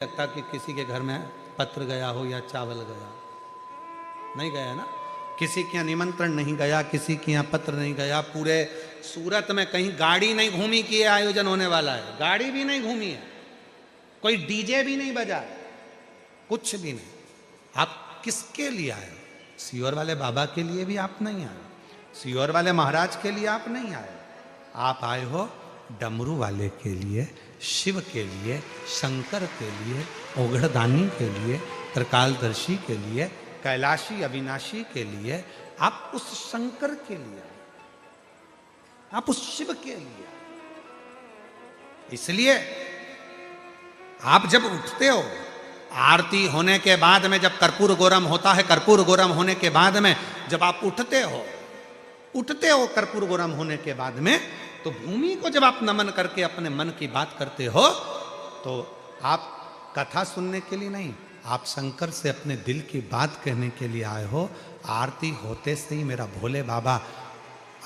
लगता कि किसी के घर में पत्र गया हो या चावल गया, नहीं गया ना। किसी के यहाँ निमंत्रण नहीं गया, किसी के यहाँ पत्र नहीं गया। पूरे सूरत में कहीं गाड़ी नहीं घूमी कि ये आयोजन होने वाला है, गाड़ी भी नहीं घूमी है, कोई डीजे भी नहीं बजा, कुछ भी नहीं। आप किसके लिए आए? सीहोर वाले बाबा के लिए भी आप नहीं आए, सीहोर वाले महाराज के लिए आप नहीं आए, आप आए हो डमरू वाले के लिए, शिव के लिए, शंकर के लिए, ओघड़दानी के लिए, त्रिकालदर्शी के लिए, कैलाशी अविनाशी के लिए। आप उस शंकर के लिए, आप उस शिव के लिए। इसलिए आप जब उठते हो आरती होने के बाद में, जब कर्पूर गौरम होता है, कर्पूर गौरम होने के बाद में जब आप उठते हो कर्पूर गौरम होने के बाद में, तो भूमि को जब आप नमन करके अपने मन की बात करते हो, तो आप कथा सुनने के लिए नहीं, आप शंकर से अपने दिल की बात कहने के लिए आए हो। आरती होते से ही मेरा भोले बाबा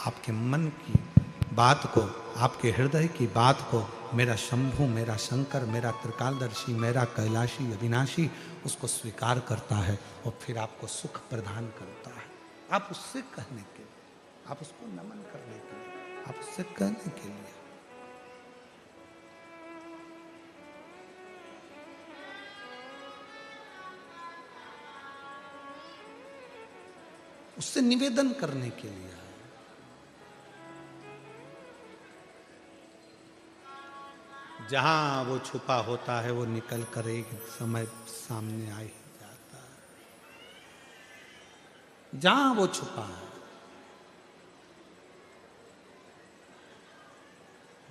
आपके मन की बात को, आपके हृदय की बात को, मेरा शंभु, मेरा शंकर, मेरा त्रिकालदर्शी, मेरा कैलाशी अविनाशी, उसको स्वीकार करता है और फिर आपको सुख प्रदान करता है। आप उससे कहने के लिए, आप उसको नमन करने के लिए, आप उससे कहने के लिए। उससे निवेदन करने के लिए। जहां वो छुपा होता है वो निकल कर एक समय सामने आ ही जाता है। जहां वो छुपा है,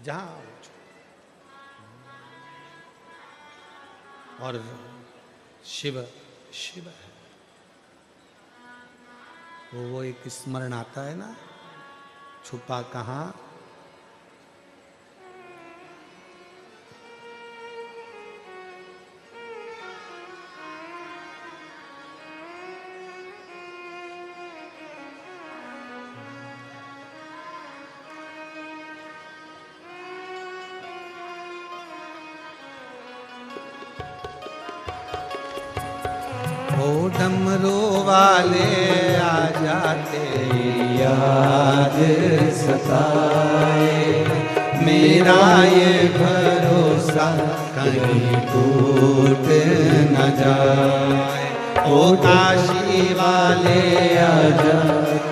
जहां वो छुपा, और शिव शिव है। वो एक स्मरण आता है ना, छुपा कहाँ, ओ डमरू वाले आ जाते, याद सताए, मेरा ये भरोसा कहीं टूट न जाए। ओ काशी वाले आ आजा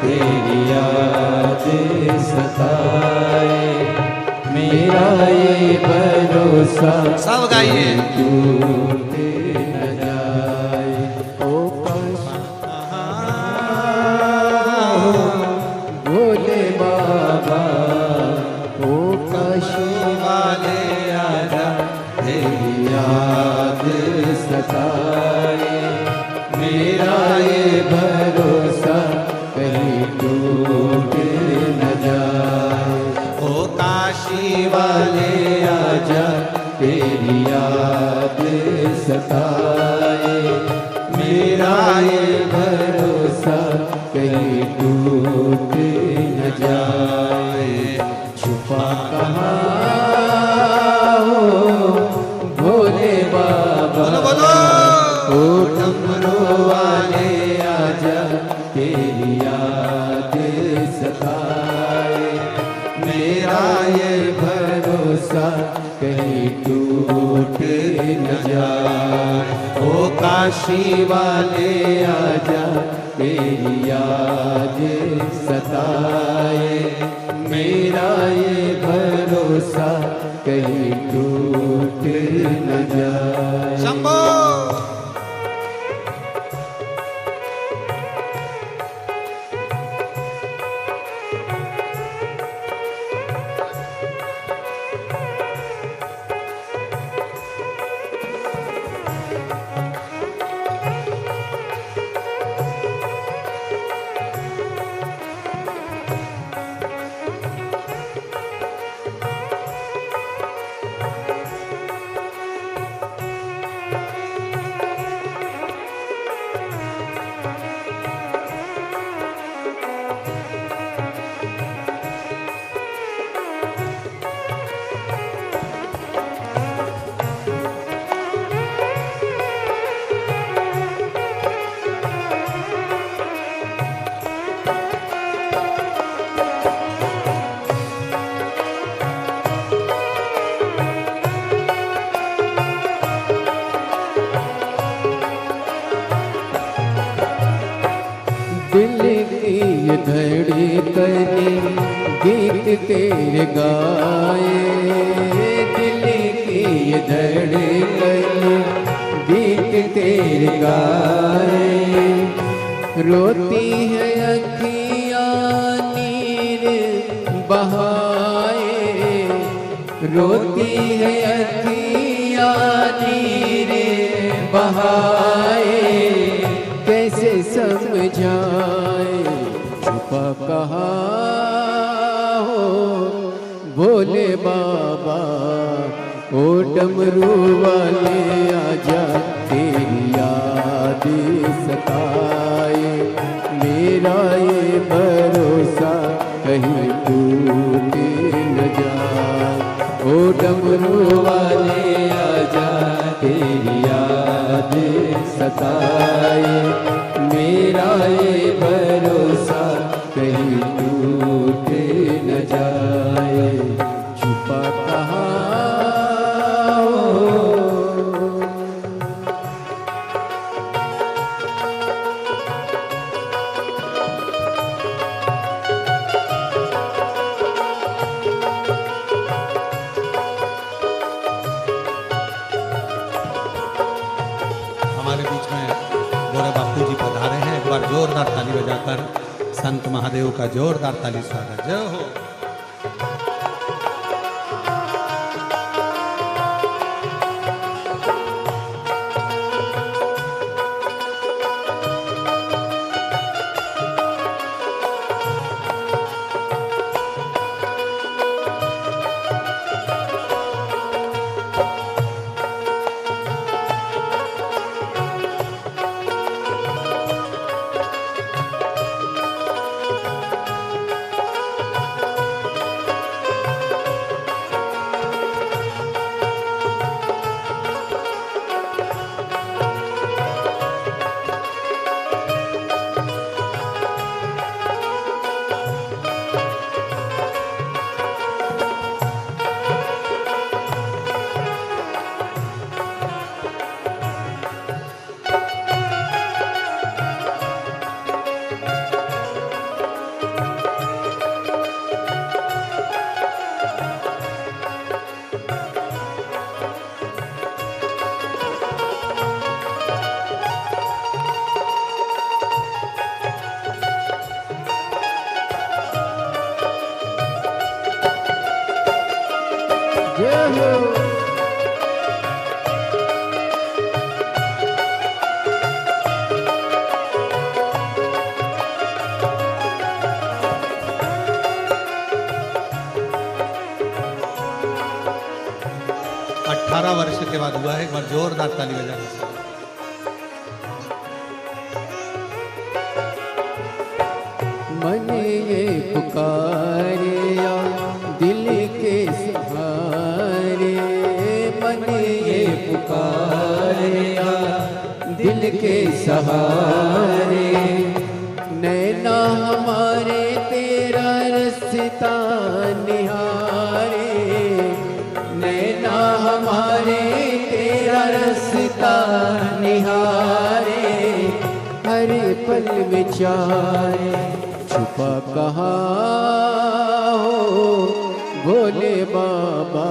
तेरी याद सताए, मेरा ये भरोसा सब गाइए। टूट न जाए। ओ भोले बाबा, ओ काशी वाले आजा, तेरी याद सताए, मेरा ये भरोसा कहीं टूट न जाए। ओ काशी वाले आजा तेरी याद सताए, मेरा ये भरोसा कहीं टूट न जाए। छुपा कहाँ हो भोले बाबा, बोलो बोलो। ओ डमरू वाले आजा तेरी याद सताए, मेरा ये भरोसा कहीं टूट न जाए। ओ काशी वाले आजा तेरी याद सताए, मेरा ये भरोसा कहीं टूट न जाए। शंभो। धड़कने गीत तेरे गाए, दिल की ये धड़कने गीत तेरे गाए। रोती है अखियाँ नीर बहाए, रोती है अखियाँ नीर बहाए। कैसे समझाए छुपा कहाँ हो भोले बाबा, ओ डमरू वाले आजा तेरी याद सताए। मेरा ये भरोसा कहीं टूट न जाए, ओ डमरू वाले आजा तेरी याद सताए। मेरा ये भरोसा कहीं टूट न जाए, छुपा कहाँ हो। हमारे बीच में गोरे बापू जी पधारे हैं। एक बार जोरदार ताली बजाकर संत महादेव का जोरदार ताली स्वागत। जय हो। जय हो। 18 वर्ष के बाद हुआ है। एक बार जोरदार ताली बजाना से। मन ये पुकारिया दिल के सहारे, मन ये पुकारिया दिल के सहारे। नैना हमारे तेरा रास्ता निहारे, नैना हमारे तेरा रास्ता निहारे। हर पल विचारे छुपा कहाँ हो भोले बाबा,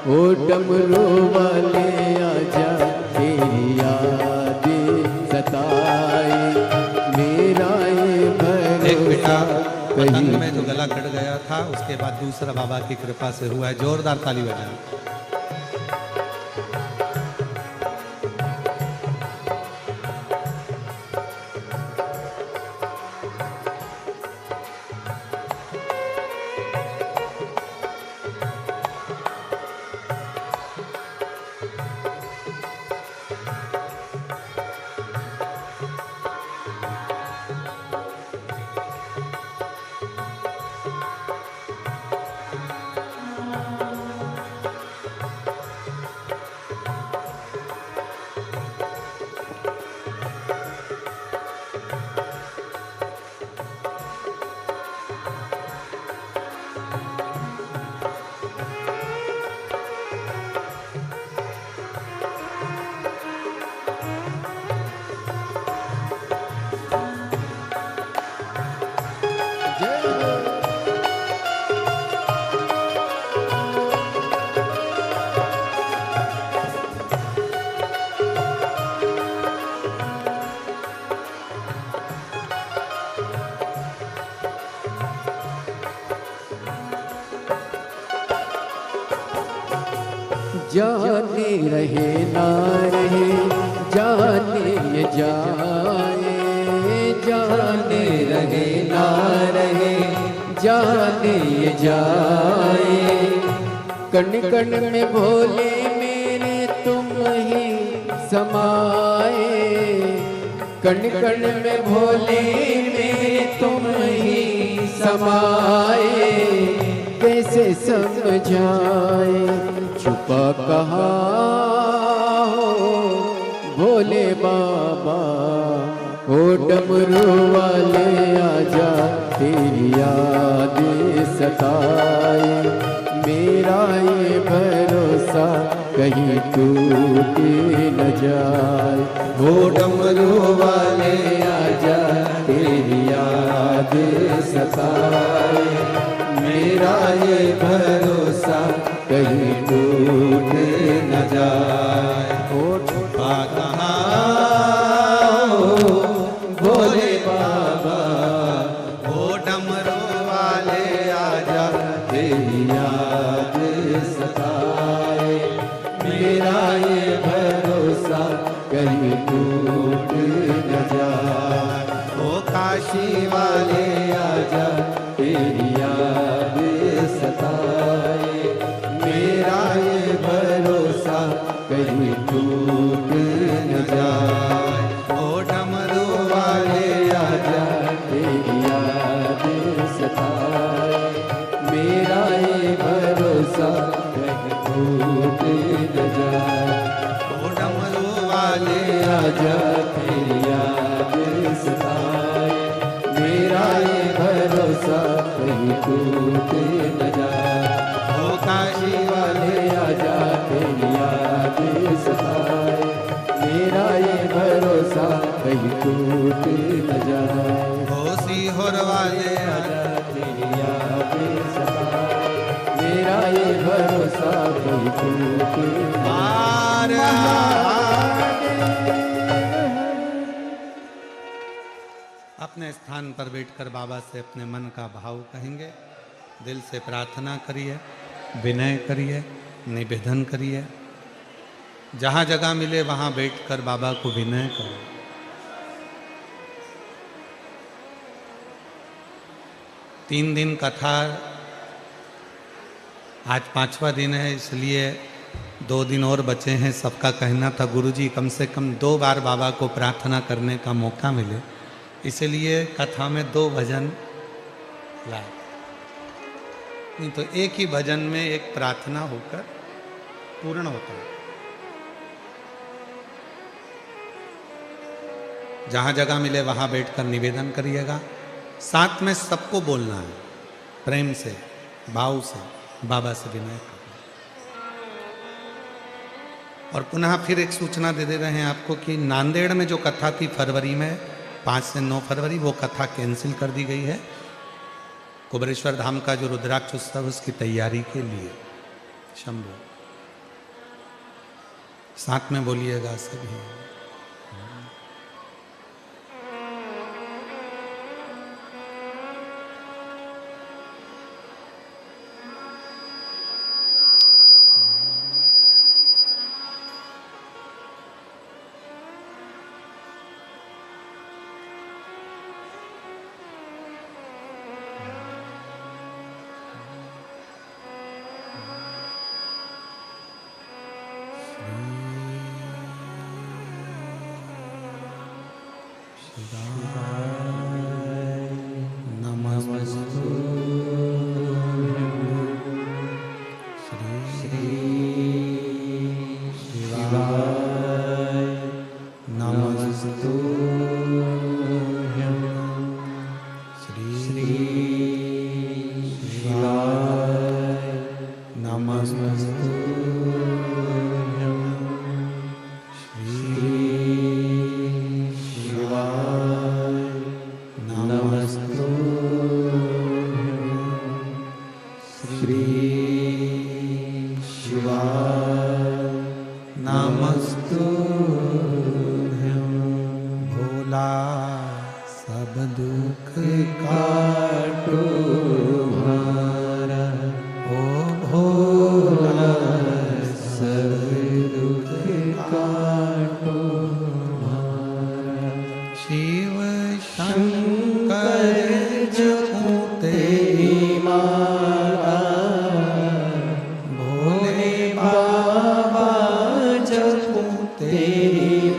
ओ डमरू वाले आजा तेरी याद सताए। मेरा ये एक बेटा भरोसा पतंग में जो गला कट गया था, उसके बाद दूसरा बाबा की कृपा से हुआ है। जोरदार ताली बजाना। जाने रहे ना रहे, जाने ये जाए, जाने रहे ना रहे, जाने ये जाए। कण कण में भोले मेरे तुम ही समाए, कण कण में भोले मेरे तुम ही समाए। कैसे समझाए छुपा कहाँ हो भोले बाबा, ओ डमरू वाले आजा तेरी याद सताए। मेरा ये भरोसा कहीं टूट न जाए, ओ डमरू वाले आजा तेरी याद सताए। मेरा ये भरोसा कहीं टूट न जाए। ओ छुपा कहाँ हो भोले बाबा, ओ डमरू वाले आजा तेरी याद सताए। मेरा ये भरोसा कहीं टूट न जाए। ओ काशी वाले आजा तेरी याद सताए। मेरा ये भरोसा कहीं टूट न जाए। ओ डमरू वाले आजा तेरी याद सताए। मेरा ये भरोसा कहीं टूट न जाए। ओ डमरू वाले आजा तेरी याद सताए। मेरा ये भरोसा कहीं टूट न जाए। ओ काशी वाले आजा तेरी याद सताए। मेरा ये भरोसा कहीं टूट न जाए। ओ सीहोर वाले आजा तेरी याद सताए। मेरा ये भरोसा कहीं टूट न जाए। अपने स्थान पर बैठकर बाबा से अपने मन का भाव कहेंगे। दिल से प्रार्थना करिए, विनय करिए, निवेदन करिए। जहाँ जगह मिले वहाँ बैठकर बाबा को विनय करो। तीन दिन कथा, आज 5वां दिन है, इसलिए 2 दिन और बचे हैं। सबका कहना था गुरुजी कम से कम 2 बार बाबा को प्रार्थना करने का मौका मिले, इसलिए कथा में 2 भजन लाए। नहीं तो एक ही भजन में एक प्रार्थना होकर पूर्ण होता है। जहां जगह मिले वहां बैठकर निवेदन करिएगा। साथ में सबको बोलना है, प्रेम से, भाव से, बाबा से विनय करना। और पुनः फिर एक सूचना दे रहे हैं आपको कि नांदेड़ में जो कथा थी फरवरी में 5 से 9 फरवरी, वो कथा कैंसिल कर दी गई है। कुबेरेश्वर धाम का जो रुद्राक्ष उत्सव उसकी तैयारी के लिए शंभू साथ में बोलिएगा सभी।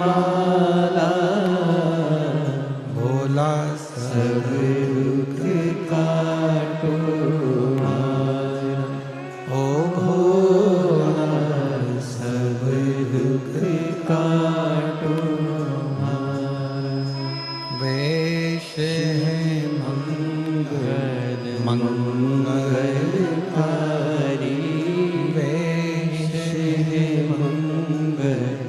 माला भोला सब दुख काटो मारा। ओ भोला सब दुख काटो मारा। वेश है मंगल मंगलकारी, वेश है मंगलकारी।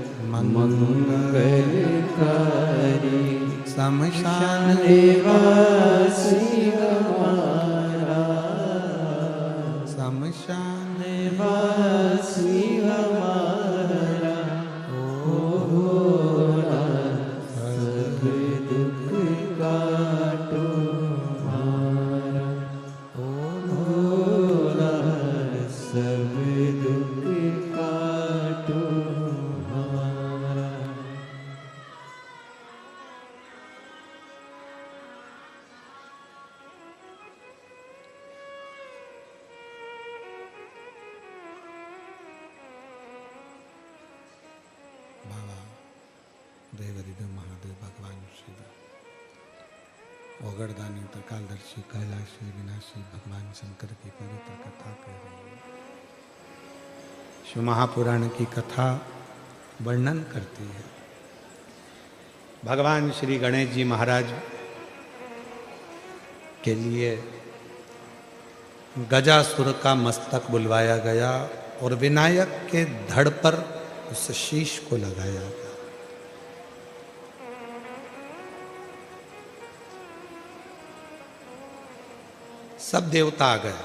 शमशान निवासी हमारा, शमशान निवासी हमारा। ओ भोला सब दुख काटो मारा। ओ भोला सब दुख काटो मारा। बाबा देवरिद महादेव भगवान शिव ओगड़दानी त्रिकालदर्शी कैलाशी विनाशी भगवान शंकर की पवित्र कथा कह रही है। शिव महापुराण की कथा वर्णन करती है। भगवान श्री गणेश जी महाराज के लिए गजासुर का मस्तक बुलवाया गया और विनायक के धड़ पर उस शीश को लगाया गया। सब देवता आ गए,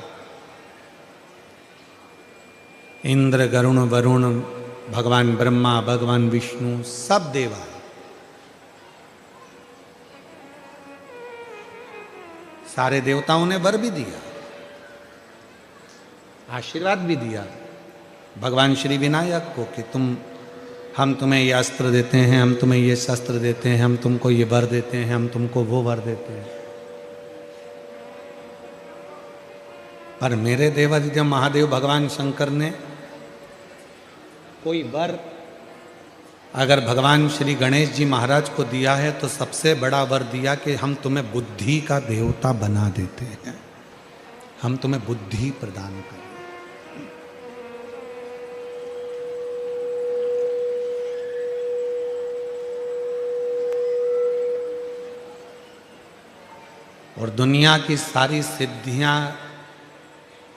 इंद्र गरुण वरुण भगवान ब्रह्मा भगवान विष्णु सब देवा। सारे देवताओं ने वर भी दिया, आशीर्वाद भी दिया भगवान श्री विनायक को कि हम तुम्हें ये अस्त्र देते हैं, हम तुम्हें ये शस्त्र देते हैं, हम तुमको ये वर देते हैं, हम तुमको वो वर देते हैं। पर मेरे देवादिदेव महादेव भगवान शंकर ने कोई वर अगर भगवान श्री गणेश जी महाराज को दिया है तो सबसे बड़ा वर दिया कि हम तुम्हें बुद्धि का देवता बना देते हैं, हम तुम्हें बुद्धि प्रदान करें। और दुनिया की सारी सिद्धियां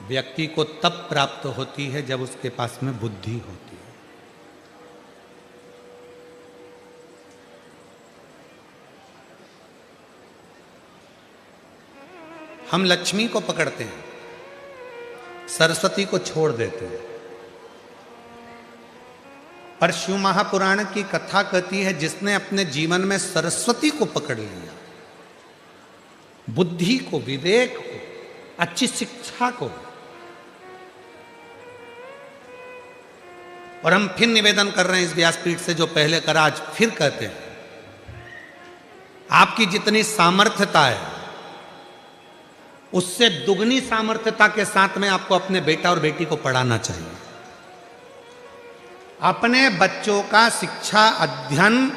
व्यक्ति को तब प्राप्त होती है जब उसके पास में बुद्धि होती है। हम लक्ष्मी को पकड़ते हैं, सरस्वती को छोड़ देते हैं। पर शिव महापुराण की कथा कहती है जिसने अपने जीवन में सरस्वती को पकड़ लिया, बुद्धि को, विवेक को, अच्छी शिक्षा को। और हम फिर निवेदन कर रहे हैं इस व्यासपीठ से, जो पहले करा आज फिर कहते हैं, आपकी जितनी सामर्थ्यता है उससे दुगनी सामर्थ्यता के साथ में आपको अपने बेटा और बेटी को पढ़ाना चाहिए। अपने बच्चों का शिक्षा अध्ययन,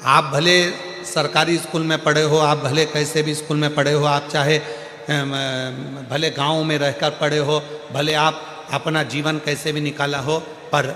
आप भले सरकारी स्कूल में पढ़े हो, आप भले कैसे भी स्कूल में पढ़े हो, आप चाहे भले गांव में रहकर पढ़े हो, भले आप अपना जीवन कैसे भी निकाला हो, पर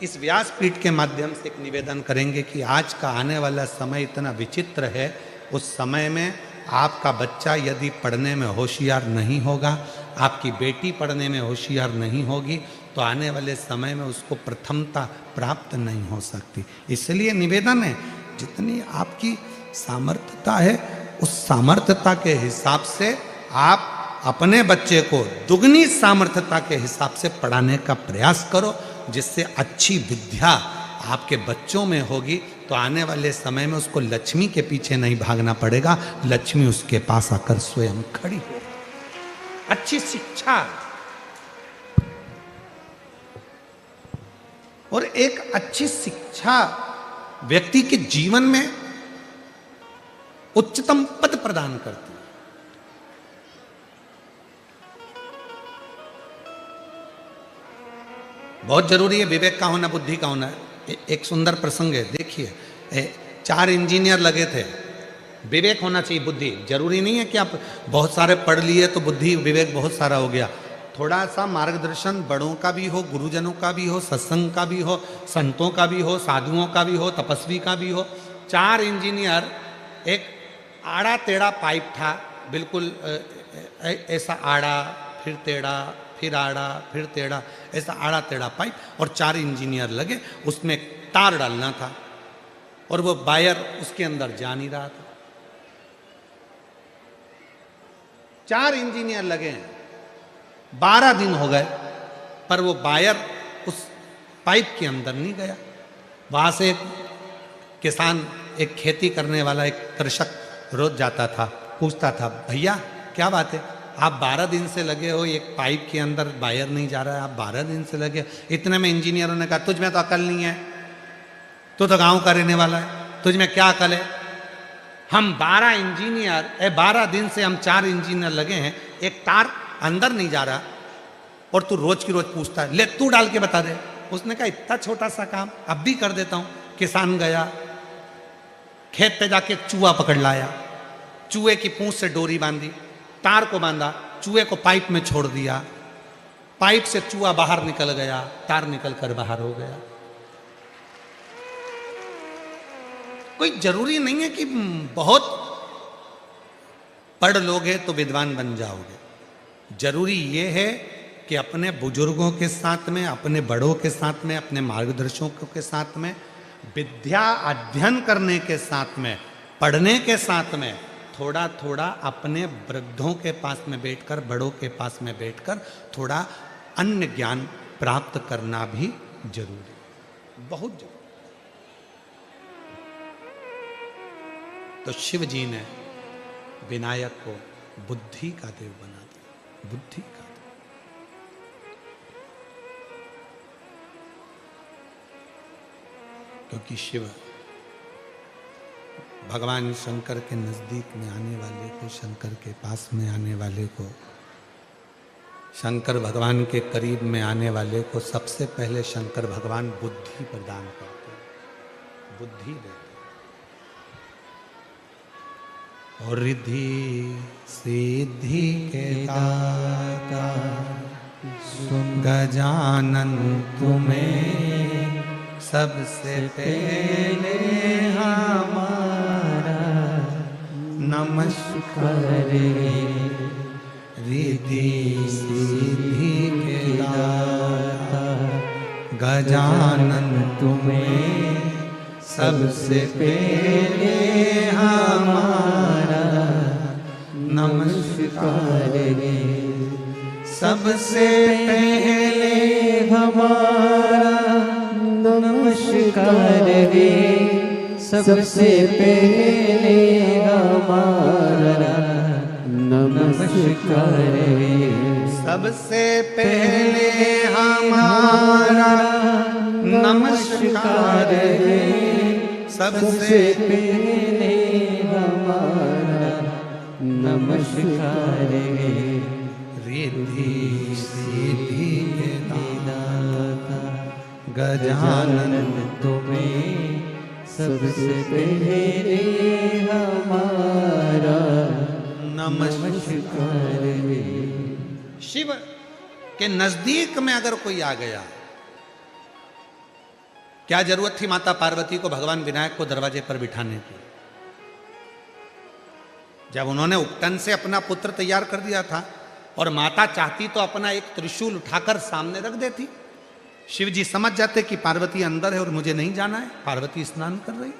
इस व्यासपीठ के माध्यम से एक निवेदन करेंगे कि आज का आने वाला समय इतना विचित्र है। उस समय में आपका बच्चा यदि पढ़ने में होशियार नहीं होगा, आपकी बेटी पढ़ने में होशियार नहीं होगी, तो आने वाले समय में उसको प्रथमता प्राप्त नहीं हो सकती। इसलिए निवेदन है, जितनी आपकी सामर्थ्यता है उस सामर्थ्यता के हिसाब से आप अपने बच्चे को दुगनी सामर्थ्यता के हिसाब से पढ़ाने का प्रयास करो, जिससे अच्छी विद्या आपके बच्चों में होगी तो आने वाले समय में उसको लक्ष्मी के पीछे नहीं भागना पड़ेगा, लक्ष्मी उसके पास आकर स्वयं खड़ी हो। अच्छी शिक्षा और एक अच्छी शिक्षा व्यक्ति के जीवन में उच्चतम पद प्रदान करती है। बहुत जरूरी है विवेक का होना, बुद्धि का होना है। एक सुंदर प्रसंग है, देखिए 4 इंजीनियर लगे थे। विवेक होना चाहिए, बुद्धि। जरूरी नहीं है कि आप बहुत सारे पढ़ लिए तो बुद्धि विवेक बहुत सारा हो गया। थोड़ा सा मार्गदर्शन बड़ों का भी हो, गुरुजनों का भी हो, सत्संग का भी हो, संतों का भी हो, साधुओं का भी हो, तपस्वी का भी हो। 4 इंजीनियर, एक आड़ा टेढ़ा पाइप था, बिल्कुल ऐसा आड़ा फिर टेढ़ा फिर आड़ा फिर टेढ़ा, ऐसा आड़ा टेढ़ा पाइप, और 4 इंजीनियर लगे, उसमें तार डालना था और वो वायर उसके अंदर जा नहीं रहा था। 4 इंजीनियर लगे हैं, 12 दिन हो गए, पर वो वायर उस पाइप के अंदर नहीं गया। वहां से एक किसान, एक खेती करने वाला, एक कृषक रोज जाता था, पूछता था, भैया क्या बात है, आप 12 दिन से लगे हो, एक पाइप के अंदर वायर नहीं जा रहा है, आप 12 दिन से लगे। इतने में इंजीनियरों ने कहा, तुझ में तो अकल नहीं है, तू तो गांव का रहने वाला है, तुझ में क्या अकल है। हम 12 इंजीनियर 12 दिन से हम 4 इंजीनियर लगे हैं, एक तार अंदर नहीं जा रहा, और तू रोज की रोज पूछता है, ले तू डाल के बता दे। उसने कहा, इतना छोटा सा काम अब भी कर देता हूं। किसान गया, खेत पे जाके चूहा पकड़ लाया, चूहे की पूंछ से डोरी बांधी, तार को बांधा, चूहे को पाइप में छोड़ दिया, पाइप से चूहा बाहर निकल गया, तार निकल कर बाहर हो गया। कोई जरूरी नहीं है कि बहुत पढ़ लोगे तो विद्वान बन जाओगे। जरूरी ये है कि अपने बुजुर्गों के साथ में, अपने बड़ों के साथ में, अपने मार्गदर्शकों के साथ में, विद्या अध्ययन करने के साथ में, पढ़ने के साथ में, थोड़ा थोड़ा अपने वृद्धों के पास में बैठकर, बड़ों के पास में बैठकर थोड़ा अन्य ज्ञान प्राप्त करना भी जरूरी, बहुत जरूरी। तो शिव जी ने विनायक को बुद्धि का देव बना दिया, बुद्धि का देव। क्योंकि शिव भगवान शंकर के नजदीक में आने वाले को, शंकर के पास में आने वाले को, शंकर भगवान के करीब में आने वाले को सबसे पहले शंकर भगवान बुद्धि प्रदान करते हैं, बुद्धि देते हैं। और रिद्धि सिद्धि के दाता गजानन तुम्हें सबसे पहले हमारा नमस्कार। रिद्धि सिद्धि के दाता गजानन तुम्हें सबसे पहले हमारा नमस्कार। सबसे पहले हमारा नमस्कार रे, सबसे पहले हमारा नमस्कार रे, सबसे पहले हमारा नमस्कार रे, सबसे पहले हमारा नमस्कार रे। रिद्धि सिद्धि के दाता गजानन तुम्हें सबसे पहले हमारा नमस्कार रे। शिव के नजदीक में अगर कोई आ गया, क्या जरूरत थी माता पार्वती को भगवान विनायक को दरवाजे पर बिठाने की? जब उन्होंने उपटन से अपना पुत्र तैयार कर दिया था और माता चाहती तो अपना एक त्रिशूल उठाकर सामने रख देती। शिव जी समझ जाते कि पार्वती अंदर है और मुझे नहीं जाना है, पार्वती स्नान कर रही।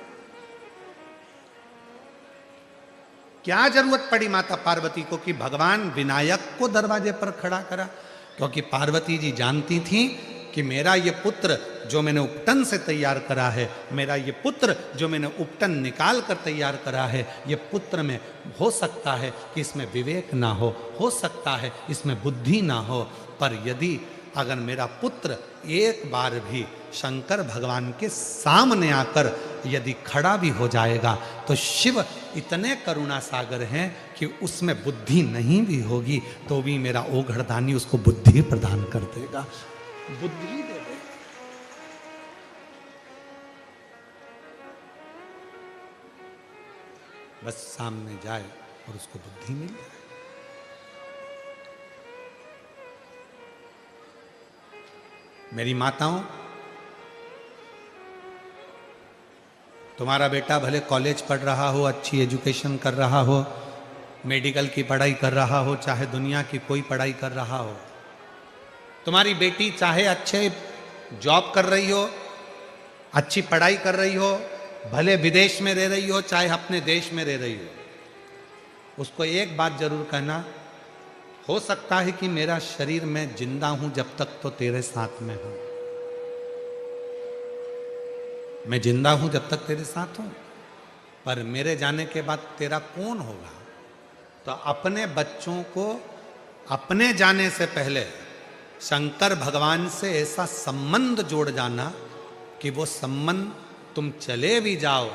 क्या जरूरत पड़ी माता पार्वती को कि भगवान विनायक को दरवाजे पर खड़ा करा? क्योंकि पार्वती जी जानती थी कि मेरा ये पुत्र जो मैंने उपटन से तैयार करा है, मेरा ये पुत्र जो मैंने उपटन निकाल कर तैयार करा है, ये पुत्र में हो सकता है कि इसमें विवेक ना हो सकता है इसमें बुद्धि ना हो, पर यदि अगर मेरा पुत्र एक बार भी शंकर भगवान के सामने आकर यदि खड़ा भी हो जाएगा तो शिव इतने करुणा सागर हैं कि उसमें बुद्धि नहीं भी होगी तो भी मेरा ओघड़दानी उसको बुद्धि प्रदान कर देगा, बुद्धि दे देगा। बस सामने जाए और उसको बुद्धि मिल जाए। मेरी माताओं, तुम्हारा बेटा भले कॉलेज पढ़ रहा हो, अच्छी एजुकेशन कर रहा हो, मेडिकल की पढ़ाई कर रहा हो, चाहे दुनिया की कोई पढ़ाई कर रहा हो, तुम्हारी बेटी चाहे अच्छे जॉब कर रही हो, अच्छी पढ़ाई कर रही हो, भले विदेश में रह रही हो, चाहे अपने देश में रह रही हो, उसको एक बात जरूर कहना, हो सकता है कि मेरा शरीर में जिंदा हूं जब तक तो तेरे साथ में हूं, मैं जिंदा हूं जब तक तेरे साथ हूं, पर मेरे जाने के बाद तेरा कौन होगा? तो अपने बच्चों को अपने जाने से पहले शंकर भगवान से ऐसा संबंध जोड़ जाना कि वो संबंध तुम चले भी जाओ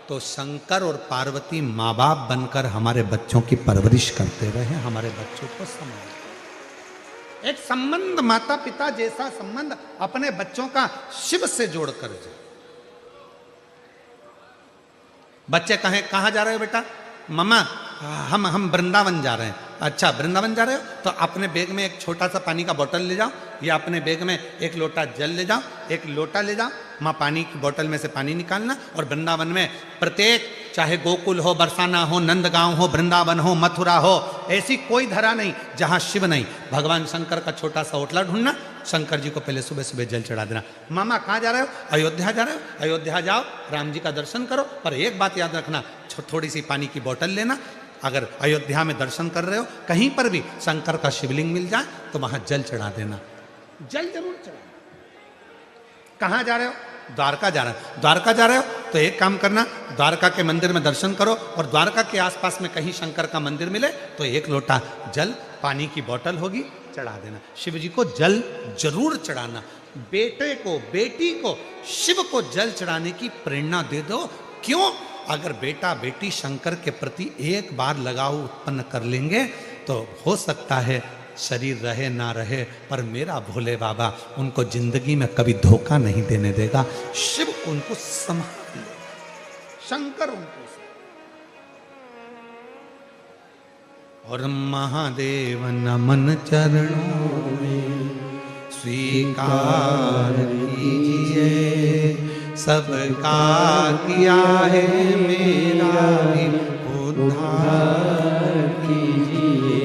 तो शंकर और पार्वती माँ बाप बनकर हमारे बच्चों की परवरिश करते रहे, हमारे बच्चों को संभाल। एक संबंध माता पिता जैसा संबंध अपने बच्चों का शिव से जोड़कर जाए। बच्चे कहें कहां जा रहे हो बेटा? मम्मा हम वृंदावन जा रहे हैं। अच्छा वृंदावन जा रहे हो तो अपने बैग में एक छोटा सा पानी का बोतल ले जाओ, या अपने बैग में एक लोटा जल ले जाओ, एक लोटा ले जाओ, माँ पानी की बोतल में से पानी निकालना, और वृंदावन में प्रत्येक, चाहे गोकुल हो, बरसाना हो, नंदगांव हो, वृंदावन हो, मथुरा हो, ऐसी कोई धरा नहीं जहां शिव नहीं, भगवान शंकर का छोटा सा ओटला ढूंढना, शंकर जी को पहले सुबह सुबह जल चढ़ा देना। मामा कहाँ जा रहे हो? अयोध्या जा रहे हो? अयोध्या जाओ, राम जी का दर्शन करो, पर एक बात याद रखना, थोड़ी सी पानी की बोतल लेना। अगर अयोध्या में दर्शन कर रहे हो, कहीं पर भी शंकर का शिवलिंग मिल जाए तो वहां जल चढ़ा देना, जल जरूर चढ़ा। कहाँ जा रहे हो? द्वारका जा रहे हो। द्वारका जा रहे हो तो एक काम करना, द्वारका के मंदिर में दर्शन करो, और द्वारका के आसपास में कहीं शंकर का मंदिर मिले तो एक लोटा जल, पानी की बोतल होगी, चढ़ा देना। शिव जी को जल जरूर चढ़ाना। बेटे को, बेटी को शिव को जल चढ़ाने की प्रेरणा दे दो। क्यों? अगर बेटा बेटी शंकर के प्रति एक बार लगाव उत्पन्न कर लेंगे तो हो सकता है शरीर रहे ना रहे, पर मेरा भोले बाबा उनको जिंदगी में कभी धोखा नहीं देने देगा। शिव उनको संभाल ले, शंकर उनको। और महादेव नमन चरणों में स्वीकार कीजिए, सबका किया है मेरा भी उद्धार कीजिए,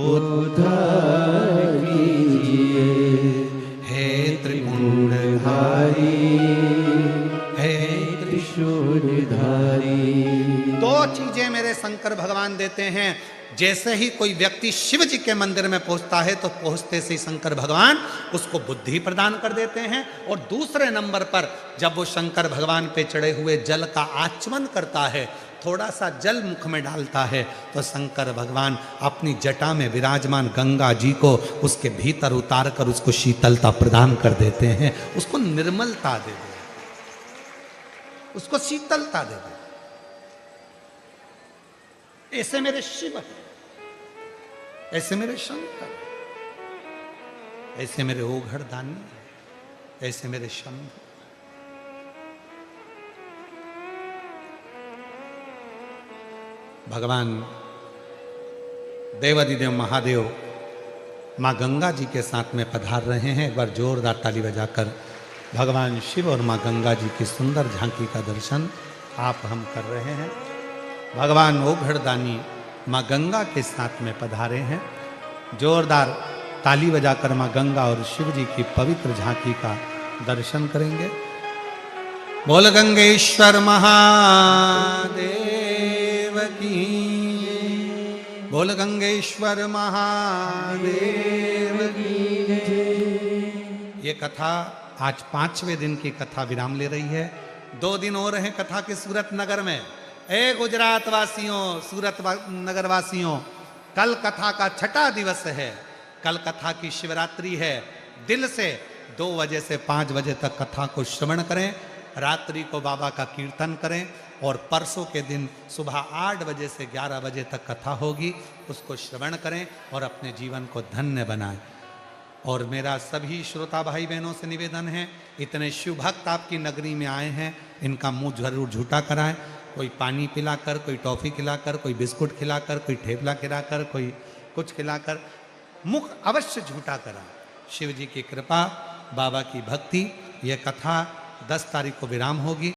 उद्धार कीजिए, हे त्रिपुंडधारी, हे त्रिशूलधारी। दो चीजें मेरे शंकर भगवान देते हैं। जैसे ही कोई व्यक्ति शिव जी के मंदिर में पहुंचता है तो पहुंचते से शंकर भगवान उसको बुद्धि प्रदान कर देते हैं, और दूसरे नंबर पर जब वो शंकर भगवान पे चढ़े हुए जल का आचमन करता है, थोड़ा सा जल मुख में डालता है, तो शंकर भगवान अपनी जटा में विराजमान गंगा जी को उसके भीतर उतार कर उसको शीतलता प्रदान कर देते हैं, उसको निर्मलता दे दे, उसको शीतलता दे दे। ऐसे मेरे शिव हैं, ऐसे मेरे शंकर, ऐसे मेरे ओघड़ दानी, ऐसे मेरे शंभु। भगवान देवादिदेव महादेव माँ गंगा जी के साथ में पधार रहे हैं। एक बार जोरदार ताली बजाकर भगवान शिव और माँ गंगा जी की सुंदर झांकी का दर्शन आप हम कर रहे हैं। भगवान ओघड़दानी माँ गंगा के साथ में पधारे हैं। जोरदार ताली बजाकर माँ गंगा और शिव जी की पवित्र झांकी का दर्शन करेंगे। बोल गंगेश्वर महादेव की, बोल गंगेश्वर महादेव की। ये कथा आज 5वें दिन की कथा विराम ले रही है। 2 दिन और हैं कथा के सूरत नगर में। ए गुजरात वासियों, सूरत नगर वासियों, कल कथा का 6ठा दिवस है। कल कथा की शिवरात्रि है। दिल से 2 बजे से 5 बजे तक कथा को श्रवण करें, रात्रि को बाबा का कीर्तन करें, और परसों के दिन सुबह 8 बजे से 11 बजे तक कथा होगी, उसको श्रवण करें और अपने जीवन को धन्य बनाएं। और मेरा सभी श्रोता भाई बहनों से निवेदन है, इतने शिव भक्त आपकी नगरी में आए हैं, इनका मुंह जरूर झूठा कराएं। कोई पानी पिलाकर, कोई टॉफ़ी खिलाकर, कोई बिस्कुट खिलाकर, कोई ठेपला खिलाकर, कोई कुछ खिलाकर, मुख अवश्य झूठा करा। शिव जी की कृपा, बाबा की भक्ति, यह कथा 10 तारीख को विराम होगी।